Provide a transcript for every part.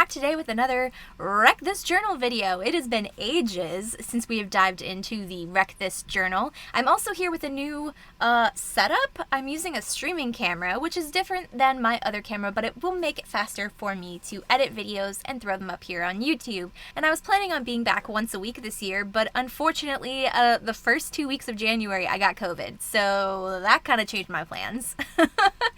back today with another Wreck This Journal video. It has been ages since we have dived into the Wreck This Journal. I'm also here with a new setup. I'm using a streaming camera, which is different than my other camera, but it will make it faster for me to edit videos and throw them up here on YouTube. And I was planning on being back once a week this year, but unfortunately, the first 2 weeks of January, I got COVID, so that kind of changed my plans.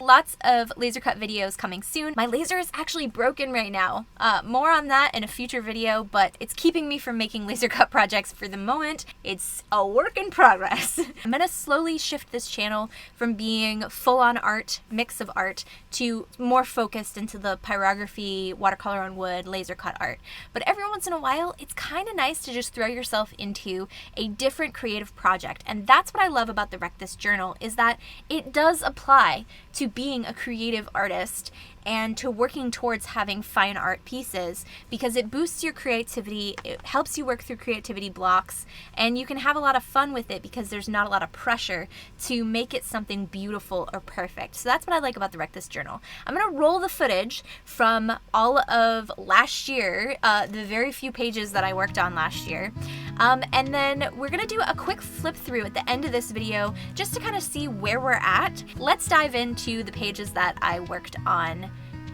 Lots of laser cut videos coming soon. My laser is actually broken right now. More on that in a future video, but it's keeping me from making laser cut projects for the moment. It's a work in progress. I'm gonna slowly shift this channel from being full-on art, mix of art, to more focused into the pyrography, watercolor on wood, laser cut art. But every once in a while, it's kind of nice to just throw yourself into a different creative project. And that's what I love about the Wreck This Journal, is that it does apply to being a creative artist and to working towards having fine art pieces, because it boosts your creativity, it helps you work through creativity blocks, and you can have a lot of fun with it because there's not a lot of pressure to make it something beautiful or perfect. So that's what I like about the Wreck This Journal. I'm gonna roll the footage from all of last year, the very few pages that I worked on last year, and then we're gonna do a quick flip through at the end of this video just to kind of see where we're at. Let's dive into the pages that I worked on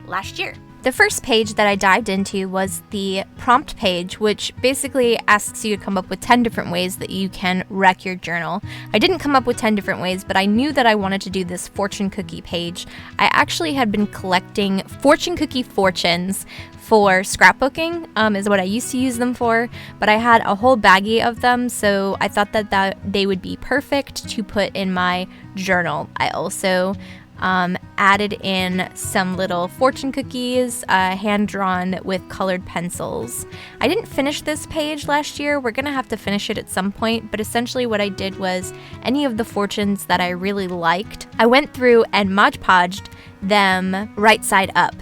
last year. The first page that I dived into was the prompt page, which basically asks you to come up with 10 different ways that you can wreck your journal. I didn't come up with 10 different ways, but I knew that I wanted to do this fortune cookie page. I actually had been collecting fortune cookie fortunes for scrapbooking, is what I used to use them for, but I had a whole baggie of them, so I thought that they would be perfect to put in my journal. I also added in some little fortune cookies, hand-drawn with colored pencils. I didn't finish this page last year. We're gonna have to finish it at some point, but essentially what I did was any of the fortunes that I really liked, I went through and Mod Podged them right side up.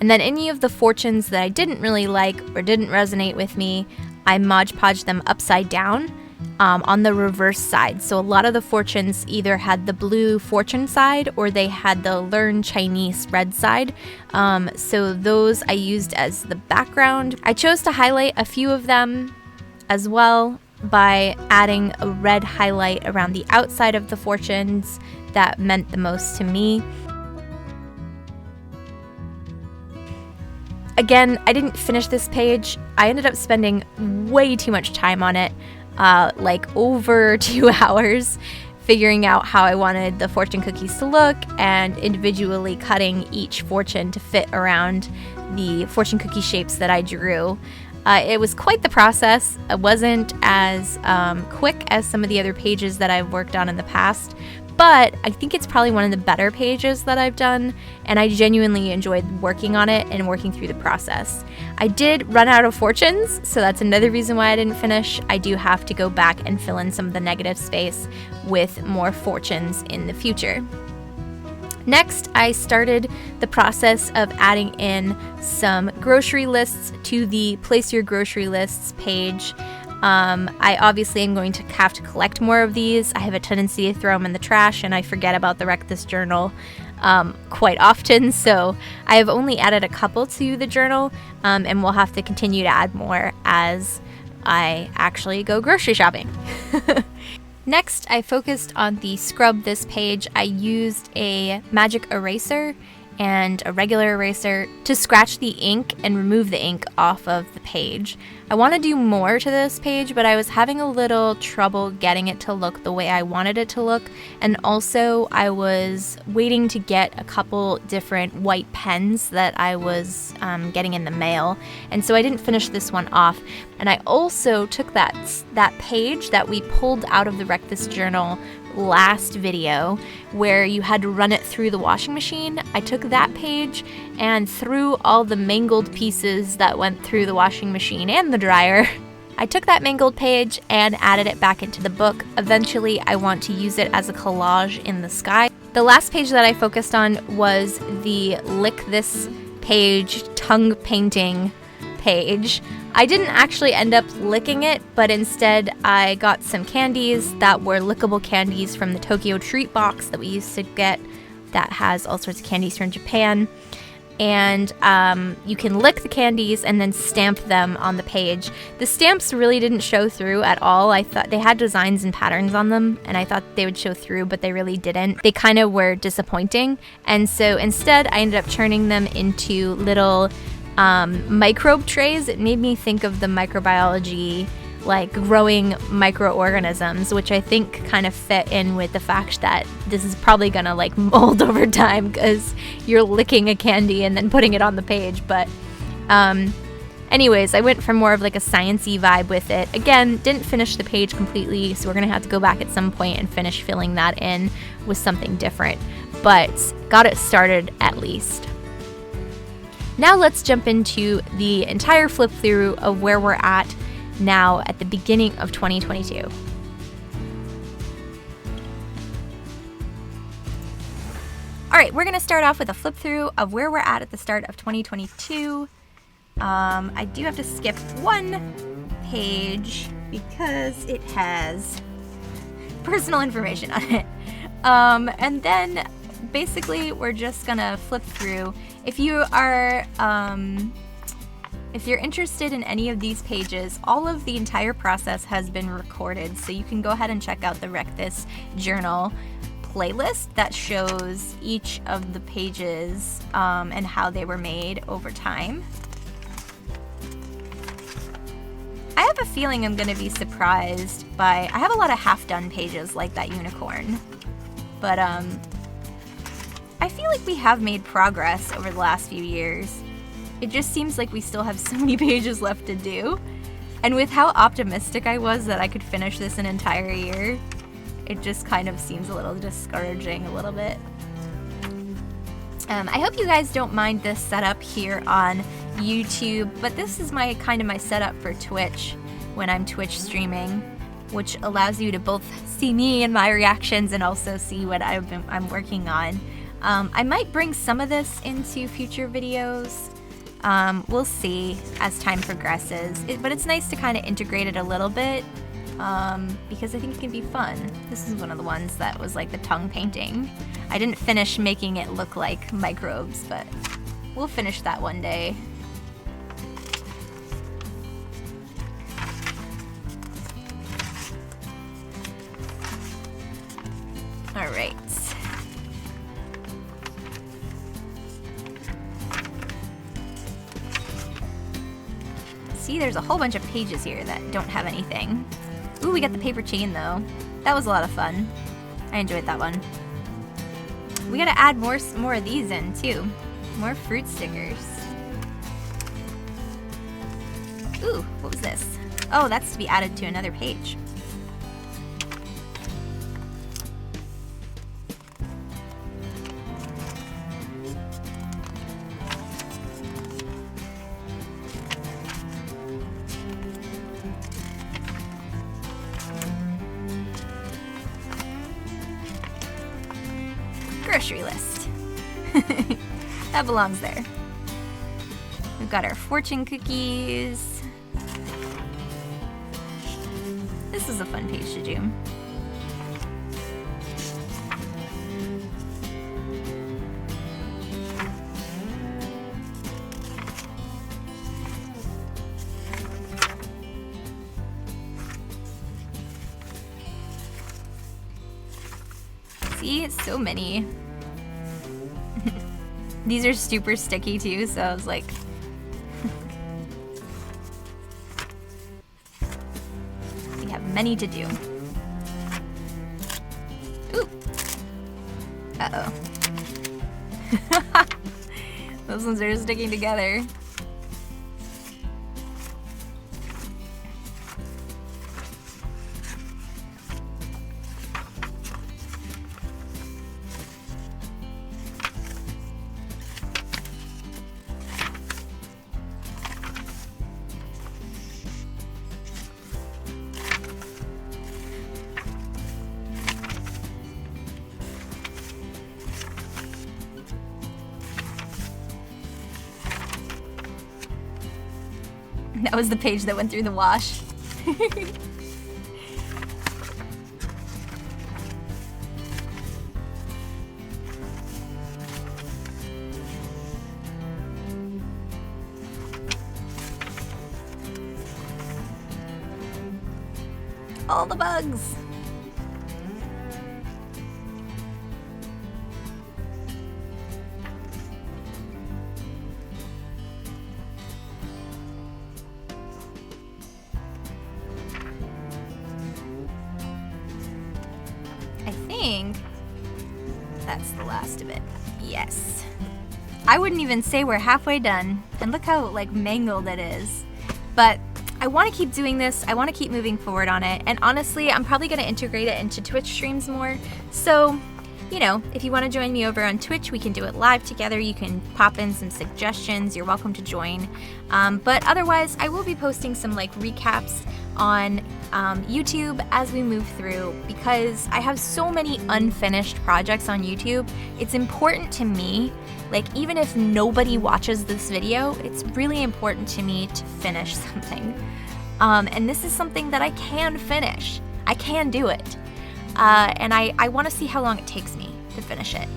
And then any of the fortunes that I didn't really like or didn't resonate with me, I Mod Podged them upside down. On the reverse side. So a lot of the fortunes either had the blue fortune side or they had the learn Chinese red side. So those I used as the background. I chose to highlight a few of them as well by adding a red highlight around the outside of the fortunes that meant the most to me. Again, I didn't finish this page. I ended up spending way too much time on it. Like over 2 hours figuring out how I wanted the fortune cookies to look and individually cutting each fortune to fit around the fortune cookie shapes that I drew. It was quite the process. It wasn't as quick as some of the other pages that I've worked on in the past, but I think it's probably one of the better pages that I've done, and I genuinely enjoyed working on it and working through the process. I did run out of fortunes, so that's another reason why I didn't finish. I do have to go back and fill in some of the negative space with more fortunes in the future. Next, I started the process of adding in some grocery lists to the Place Your Grocery Lists page. I obviously am going to have to collect more of these. I have a tendency to throw them in the trash, and I forget about the Wreck This Journal quite often, so I have only added a couple to the journal, and we'll have to continue to add more as I actually go grocery shopping. Next, I focused on the scrub this page. I used a magic eraser and a regular eraser to scratch the ink and remove the ink off of the page. I want to do more to this page, but I was having a little trouble getting it to look the way I wanted it to look, and also I was waiting to get a couple different white pens that I was getting in the mail, and so I didn't finish this one off. And I also took that page that we pulled out of the Wreck This Journal last video where you had to run it through the washing machine. I took that page and threw all the mangled pieces that went through the washing machine and the dryer. I took that mangled page and added it back into the book. Eventually, I want to use it as a collage in the sky. The last page that I focused on was the Lick This Page tongue painting page. I didn't actually end up licking it, but instead I got some candies that were lickable candies from the Tokyo Treat box that we used to get that has all sorts of candies from Japan. and you can lick the candies and then stamp them on the page. The stamps really didn't show through at all. I thought they had designs and patterns on them, and I thought they would show through, but they really didn't. They kind of were disappointing, and so instead I ended up turning them into little microbe trays. It made me think of the microbiology, like growing microorganisms, which I think kind of fit in with the fact that this is probably gonna like mold over time because you're licking a candy and then putting it on the page. But anyways, I went for more of like a sciencey vibe with it. Again, didn't finish the page completely, so we're gonna have to go back at some point and finish filling that in with something different, but got it started at least. Now let's jump into the entire flip through of where we're at now at the beginning of 2022. All right, we're gonna start off with a flip through of where we're at the start of 2022. I do have to skip one page because it has personal information on it. And then basically we're just gonna flip through. If you are if you're interested in any of these pages, all of the entire process has been recorded, so you can go ahead and check out the Wreck This Journal playlist that shows each of the pages and how they were made over time. I have a feeling I'm going to be surprised by... I have a lot of half-done pages like that unicorn, but I feel like we have made progress over the last few years. It just seems like we still have so many pages left to do. And with how optimistic I was that I could finish this an entire year, it just kind of seems a little discouraging a little bit. I hope you guys don't mind this setup here on YouTube, but this is my setup for Twitch when I'm Twitch streaming, which allows you to both see me and my reactions and also see what I'm working on. I might bring some of this into future videos. We'll see as time progresses, but it's nice to kind of integrate it a little bit because I think it can be fun. This is one of the ones that was like the tongue painting. I didn't finish making it look like microbes, but we'll finish that one day. All right. See, there's a whole bunch of pages here that don't have anything. Ooh, we got the paper chain though. That was a lot of fun. I enjoyed that one. We gotta add more of these in too. More fruit stickers. Ooh, what was this? Oh, that's to be added to another page. Grocery list. That belongs there. We've got our fortune cookies. This is a fun page to do. See, so many. These are super sticky too, so I was like... we have many to do. Ooh! Uh-oh. Those ones are sticking together. That was the page that went through the wash. all the bugs. I think that's the last of it. Yes. I wouldn't even say we're halfway done. And look how like mangled it is. But I want to keep doing this. I want to keep moving forward on it. And honestly, I'm probably going to integrate it into Twitch streams more. So, you know, if you want to join me over on Twitch, we can do it live together. You can pop in some suggestions. You're welcome to join. But otherwise, I will be posting some like recaps on YouTube as we move through, because I have so many unfinished projects on YouTube. It's important to me, like even if nobody watches this video, it's really important to me to finish something. And this is something that I can finish. I can do it. And I want to see how long it takes me to finish it.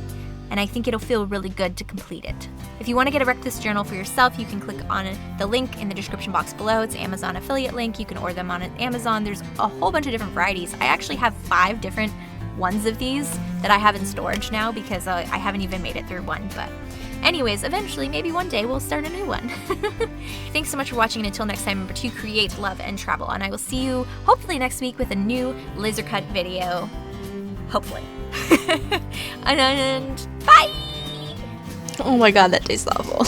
And I think it'll feel really good to complete it. If you want to get a Wreck This journal for yourself, you can click on the link in the description box below. It's an Amazon affiliate link. You can order them on Amazon. There's a whole bunch of different varieties. I actually have 5 different ones of these that I have in storage now because I haven't even made it through one. But anyways, eventually, maybe one day we'll start a new one. Thanks so much for watching, and until next time, remember to create, love, and travel. And I will see you hopefully next week with a new laser cut video. Hopefully. And bye! Oh my god, that tastes awful.